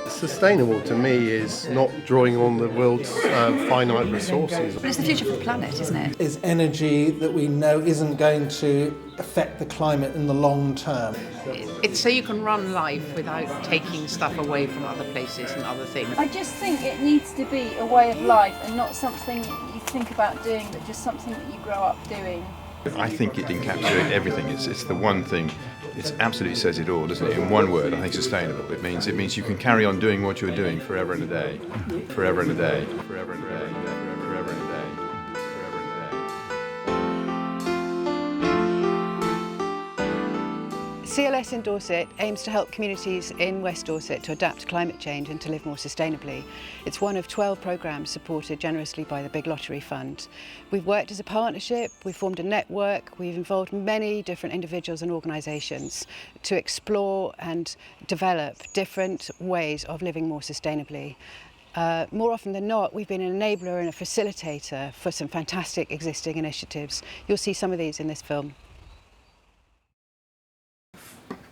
Sustainable to me is not drawing on the world's finite resources. But it's the future for the planet, isn't it? Is energy that we know isn't going to affect the climate in the long term. It's so you can run life without taking stuff away from other places and other things. I just think it needs to be a way of life and not something you think about doing, but just something that you grow up doing. I think it encapsulates everything. It's the one thing. It absolutely says it all, doesn't it? In one word, I think sustainable. It means you can carry on doing what you're doing forever and a day, forever and a day, forever and a day, forever and a day, forever and a day. CLS in Dorset aims to help communities in West Dorset to adapt to climate change and to live more sustainably. It's one of 12 programmes supported generously by the Big Lottery Fund. We've worked as a partnership, we've formed a network, we've involved many different individuals and organisations to explore and develop different ways of living more sustainably. More often than not, we've been an enabler and a facilitator for some fantastic existing initiatives. You'll see some of these in this film.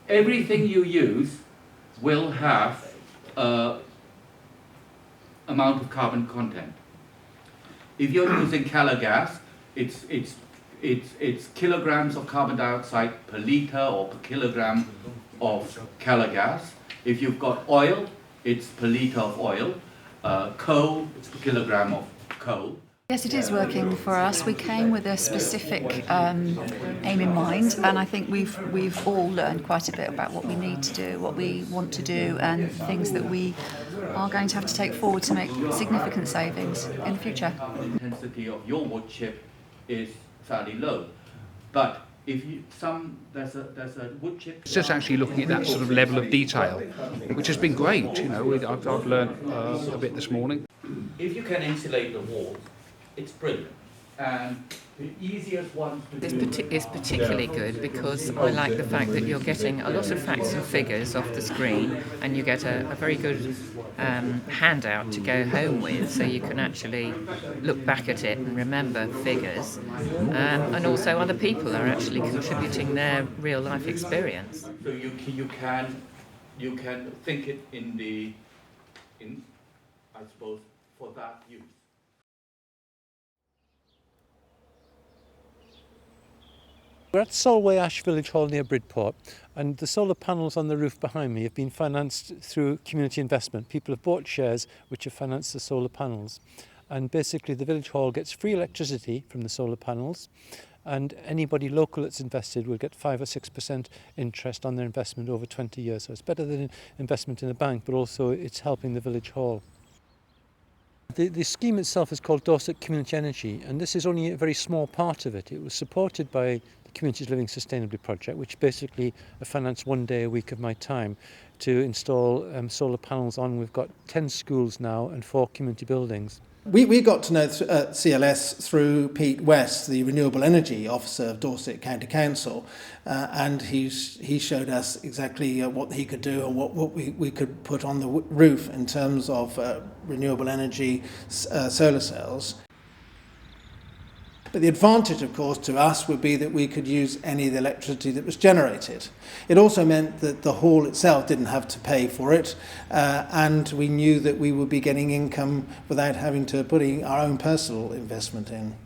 Everything you use will have amount of carbon content. If you're using calorie gas, it's kilograms of carbon dioxide per litre or per kilogram of calorie gas. If you've got oil, it's per litre of oil. Coal, it's per kilogram of coal. Yes, it is working for us. We came with a specific aim in mind, and I think we've all learned quite a bit about what we need to do, what we want to do, and things that we are going to have to take forward to make significant savings in the future. The intensity of your wood chip is fairly low, but if there's a wood chip. It's just actually looking at that sort of level of detail, which has been great. You know, I've learned a bit this morning. If you can insulate the walls, it's brilliant. And the easiest one to do It's particularly good because I like the fact that you're getting a lot of facts and figures off the screen, and you get a very good handout to go home with, so you can actually look back at it and remember figures. And also other people are actually contributing their real life experience. So you can think it in I suppose for that use. We're at Solway Ash Village Hall near Bridport, and the solar panels on the roof behind me have been financed through community investment. People have bought shares which have financed the solar panels, and basically the village hall gets free electricity from the solar panels, and anybody local that's invested will get 5 or 6% interest on their investment over 20 years. So it's better than an investment in a bank, but also it's helping the village hall. The scheme itself is called Dorset Community Energy, and this is only a very small part of it. It was supported by the Communities Living Sustainably project, which basically financed 1 day a week of my time to install solar panels on. We've got 10 schools now and 4 community buildings. We got to know CLS through Pete West, the Renewable Energy Officer of Dorset County Council, and he showed us exactly what he could do and what we could put on the roof in terms of renewable energy solar cells. But the advantage, of course, to us would be that we could use any of the electricity that was generated. It also meant that the hall itself didn't have to pay for it, and we knew that we would be getting income without having to put our own personal investment in.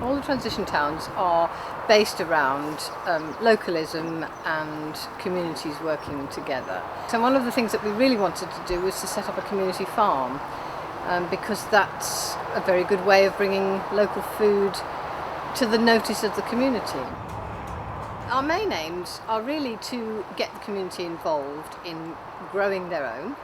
All the transition towns are based around localism and communities working together. So one of the things that we really wanted to do was to set up a community farm, because that's a very good way of bringing local food to the notice of the community. Our main aims are really to get the community involved in growing their own,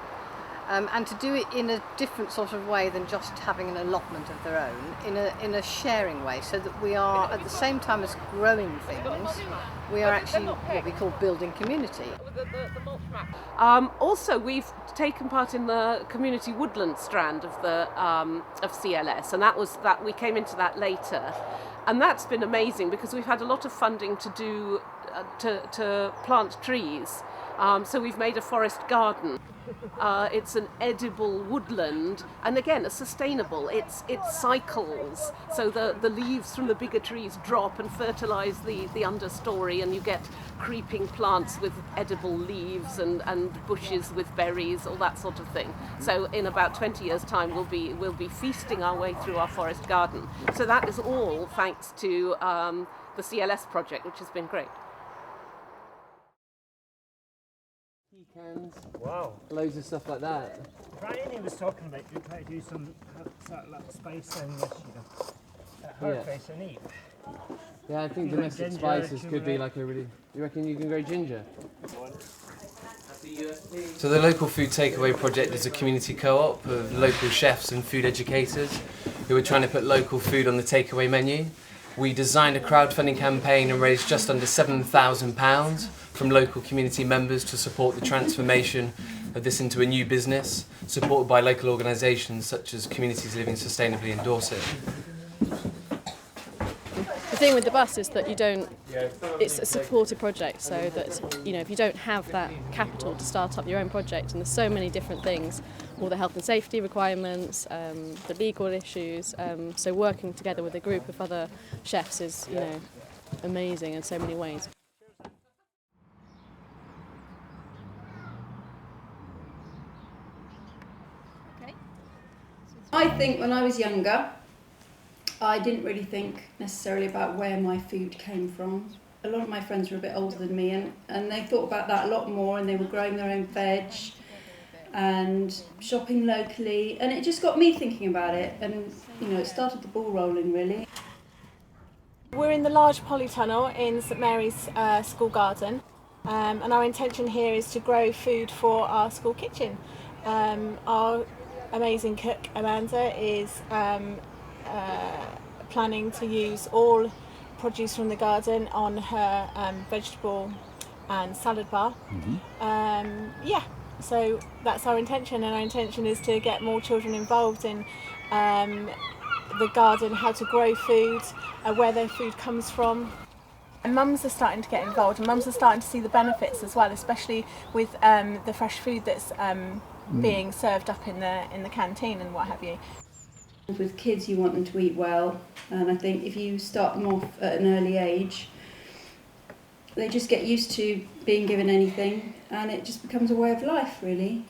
and to do it in a different sort of way than just having an allotment of their own, in a sharing way, so that we are, at the same time as growing things, we are actually what we call building community. Also, we've taken part in the community woodland strand of the of CLS, and we came into that later, and that's been amazing because we've had a lot of funding to do to plant trees. So we've made a forest garden. It's an edible woodland, and again, it's sustainable. It cycles, so the leaves from the bigger trees drop and fertilise the understory, and you get creeping plants with edible leaves and bushes with berries, all that sort of thing. So in about 20 years' time, we'll be feasting our way through our forest garden. So that is all thanks to the CLS project, which has been great. Wow. Loads of stuff like that. Brian was talking about you try to do some sort of like spice and this, herb so neat. Yeah, I think domestic spices could be like a really... You reckon you can grow ginger? So the Local Food Takeaway Project is a community co-op of local chefs and food educators who are trying to put local food on the takeaway menu. We designed a crowdfunding campaign and raised just under £7,000 from local community members to support the transformation of this into a new business, supported by local organisations such as Communities Living Sustainably in Dorset. The thing with the bus is that it's a supported project, so that, if you don't have that capital to start up your own project, and there's so many different things, all the health and safety requirements, the legal issues, so working together with a group of other chefs is, amazing in so many ways. I think when I was younger, I didn't really think necessarily about where my food came from. A lot of my friends were a bit older than me, and they thought about that a lot more, and they were growing their own veg and shopping locally, and it just got me thinking about it, and it started the ball rolling really. We're in the large polytunnel in St Mary's school garden, and our intention here is to grow food for our school kitchen. Our amazing cook Amanda is planning to use all produce from the garden on her vegetable and salad bar. So that's our intention, and our intention is to get more children involved in the garden, how to grow food, where their food comes from. And mums are starting to get involved, and mums are starting to see the benefits as well, especially with the fresh food that's being served up in the canteen and what have you. With kids, you want them to eat well, and I think if you start them off at an early age, they just get used to being given anything, and it just becomes a way of life, really.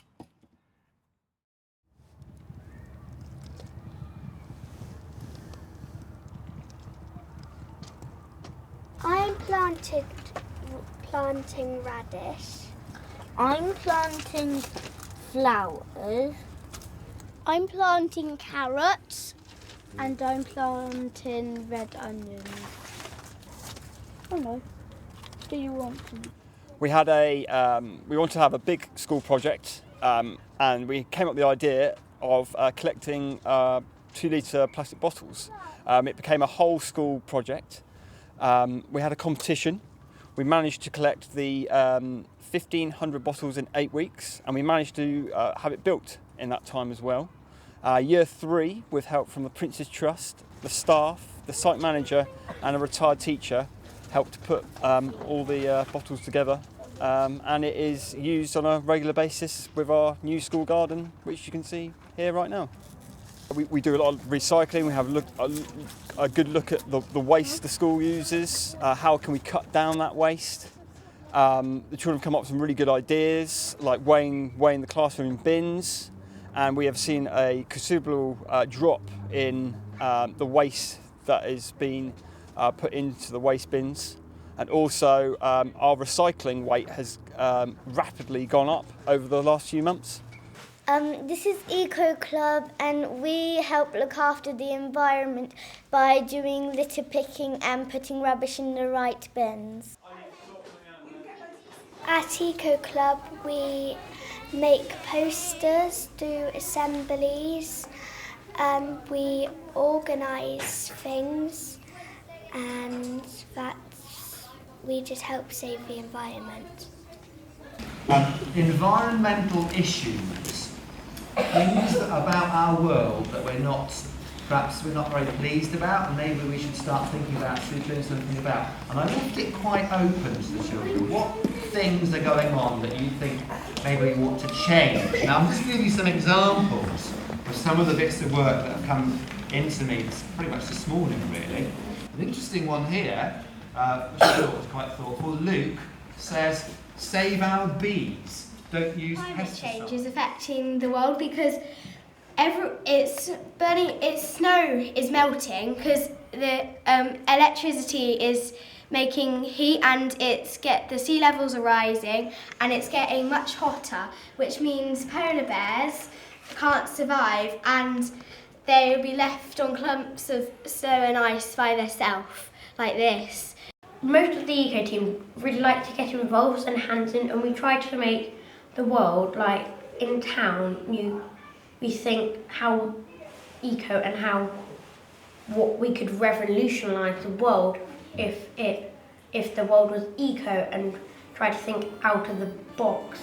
I'm planting radish. I'm planting flowers. I'm planting carrots, and I'm planting red onions. Oh no. Do you want to? We had we wanted to have a big school project, and we came up with the idea of collecting 2-litre plastic bottles. It became a whole school project. We had a competition. We managed to collect the 1,500 bottles in 8 weeks, and we managed to have it built in that time as well. Year 3, with help from the Prince's Trust, the staff, the site manager and a retired teacher, helped to put all the bottles together, and it is used on a regular basis with our new school garden, which you can see here right now. We do a lot of recycling. We have a good look at the waste the school uses, how can we cut down that waste. The children come up with some really good ideas, like weighing the classroom in bins, and we have seen a considerable drop in the waste that is being put into the waste bins, and also our recycling rate has rapidly gone up over the last few months. This is Eco Club, and we help look after the environment by doing litter picking and putting rubbish in the right bins. At Eco Club we make posters, do assemblies, we organise things, and we just help save the environment. Environmental issues, things about our world that perhaps we're not very pleased about, and maybe we should start thinking about doing something about. And I left it quite open to the children. What things are going on that you think maybe you want to change? Now, I'm just going to give you some examples of some of the bits of work that have come into me pretty much this morning, really. An interesting one here, which I thought was quite thoughtful. Luke says, save our bees, don't use Climate pesticides. change is affecting the world because snow is melting because the electricity is making heat, and the sea levels are rising and it's getting much hotter, which means polar bears can't survive and they'll be left on clumps of snow and ice by themselves, like this. Most of the eco team really like to get involved and hands in, and we try to make the world, like in town, we think how eco and what we could revolutionise the world if the world was eco, and try to think out of the box.